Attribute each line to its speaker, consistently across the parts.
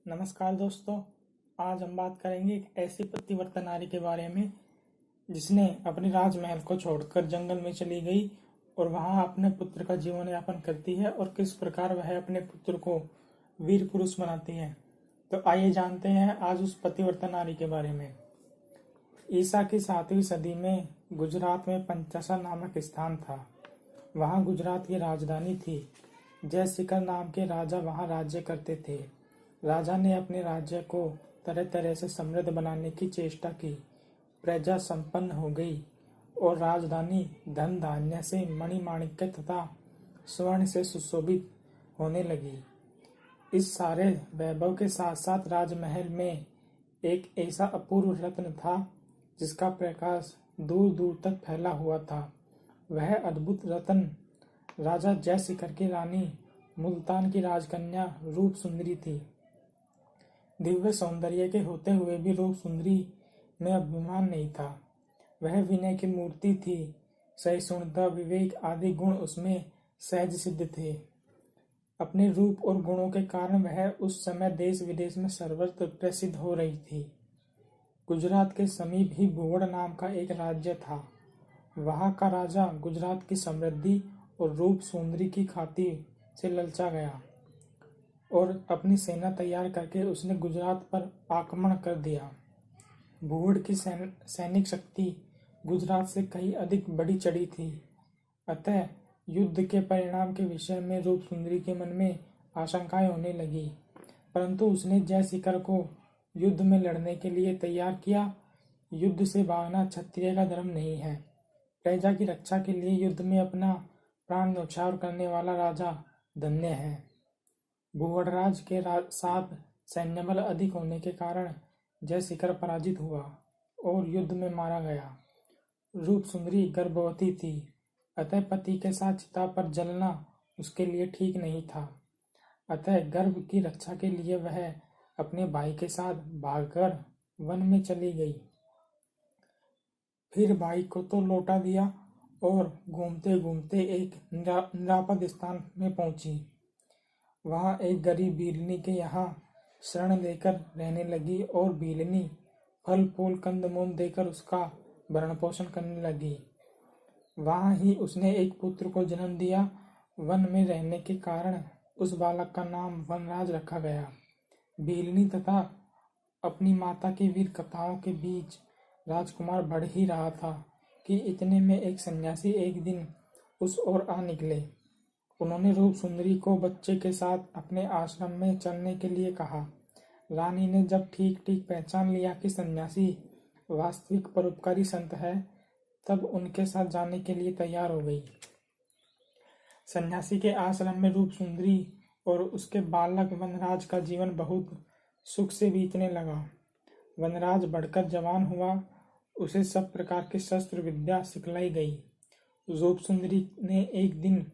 Speaker 1: नमस्कार दोस्तों। आज हम बात करेंगे एक ऐसी पतिव्रता नारी के बारे में जिसने अपने राजमहल को छोड़कर जंगल में चली गई और वहां अपने पुत्र का जीवन यापन करती है और किस प्रकार वह अपने पुत्र को वीर पुरुष बनाती है। तो आइए जानते हैं आज उस पतिव्रता नारी के बारे में। ईसा की 7वीं सदी में गुजरात में पंचासा नामक स्थान था। वहां गुजरात की राजधानी थी। जयशिखर नाम के राजा वहां राज्य करते थे। राजा ने अपने राज्य को तरह तरह से समृद्ध बनाने की चेष्टा की। प्रजा संपन्न हो गई और राजधानी धन धान्य से मणिमाणिक्य तथा स्वर्ण से सुशोभित होने लगी। इस सारे वैभव के साथ साथ राजमहल में एक ऐसा अपूर्व रत्न था जिसका प्रकाश दूर दूर तक फैला हुआ था। वह अद्भुत रत्न राजा जयशिखर की रानी मुल्तान की राजकन्या रूप सुंदरी थी। दिव्य सौंदर्य के होते हुए भी रूप सुंदरी में अभिमान नहीं था। वह विनय की मूर्ति थी। सहिष्णुता, विवेक आदि गुण उसमें सहज सिद्ध थे। अपने रूप और गुणों के कारण वह उस समय देश विदेश में सर्वत्र प्रसिद्ध हो रही थी। गुजरात के समीप ही भूवड़ नाम का एक राज्य था। वहां का राजा गुजरात की समृद्धि और रूप सुंदरी की खातिर से ललचा गया और अपनी सेना तैयार करके उसने गुजरात पर आक्रमण कर दिया। भूवड़ की सैनिक शक्ति गुजरात से कहीं अधिक बढ़ी चढ़ी थी। अतः युद्ध के परिणाम के विषय में रूप सुंदरी के मन में आशंकाएं होने लगी, परंतु उसने जयशिखर को युद्ध में लड़ने के लिए तैयार किया। युद्ध से भागना क्षत्रिय का धर्म नहीं है। प्रजा की रक्षा के लिए युद्ध में अपना प्राण न्यौछावर करने वाला राजा धन्य है। भूवड़राज के साथ सैन्यबल अधिक होने के कारण जयशिखर पराजित हुआ और युद्ध में मारा गया। रूप सुंदरी गर्भवती थी, अतः पति के साथ चिता पर जलना उसके लिए ठीक नहीं था। अतः गर्भ की रक्षा के लिए वह अपने भाई के साथ भागकर वन में चली गई। फिर भाई को तो लौटा दिया और घूमते घूमते एक निरापद स्थान में पहुंची। वहां एक गरीब भीलनी के यहाँ शरण लेकर रहने लगी और भीलनी फल फूल कंदमूल देकर उसका भरण पोषण करने लगी। वहां ही उसने एक पुत्र को जन्म दिया। वन में रहने के कारण उस बालक का नाम वनराज रखा गया। भीलनी तथा अपनी माता की वीर कथाओं के बीच राजकुमार बढ़ ही रहा था कि इतने में एक सन्यासी एक दिन उस ओर आ निकले। उन्होंने रूप सुंदरी को बच्चे के साथ अपने आश्रम में चलने के लिए कहा। रानी ने जब ठीक ठीक पहचान लिया कि सन्यासी वास्तविक परोपकारी संत है, तब उनके साथ जाने के लिए तैयार हो गई। सन्यासी के आश्रम में रूप सुंदरी और उसके बालक वनराज का जीवन बहुत सुख से बीतने लगा। वनराज बढ़कर जवान हुआ। उसे सब प्रकार की शस्त्र विद्या सिखलाई गई। रूप सुंदरी ने एक दिन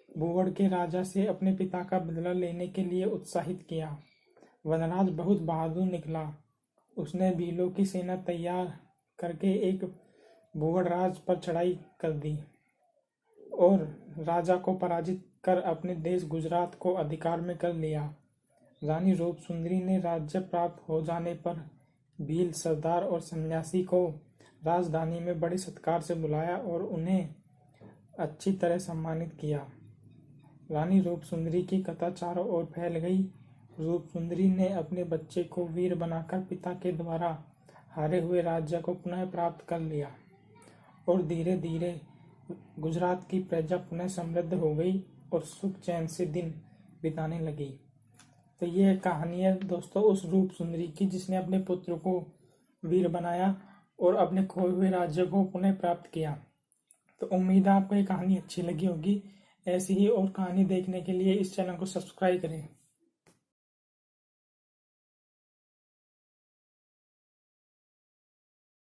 Speaker 1: भूवड़ के राजा से अपने पिता का बदला लेने के लिए उत्साहित किया। वनराज बहुत बहादुर निकला। उसने भीलों की सेना तैयार करके एक भूवड़ राज पर चढ़ाई कर दी और राजा को पराजित कर अपने देश गुजरात को अधिकार में कर लिया। रानी रूप सुंदरी ने राज्य प्राप्त हो जाने पर भील सरदार और सन्यासी को राजधानी में बड़े सत्कार से बुलाया और उन्हें अच्छी तरह सम्मानित किया। रानी रूप सुंदरी की कथा चारों ओर फैल गई। रूप सुंदरी ने अपने बच्चे को वीर बनाकर पिता के द्वारा हारे हुए राज्य को पुनः प्राप्त कर लिया और धीरे धीरे गुजरात की प्रजा पुनः समृद्ध हो गई और सुख चैन से दिन बिताने लगी। तो ये कहानी है दोस्तों उस रूप सुंदरी की जिसने अपने पुत्र को वीर बनाया और अपने खोए हुए राज्य को पुनः प्राप्त किया। तो उम्मीद है आपको ये कहानी अच्छी लगी होगी। ऐसी ही और कहानी देखने के लिए इस चैनल को सब्सक्राइब करें।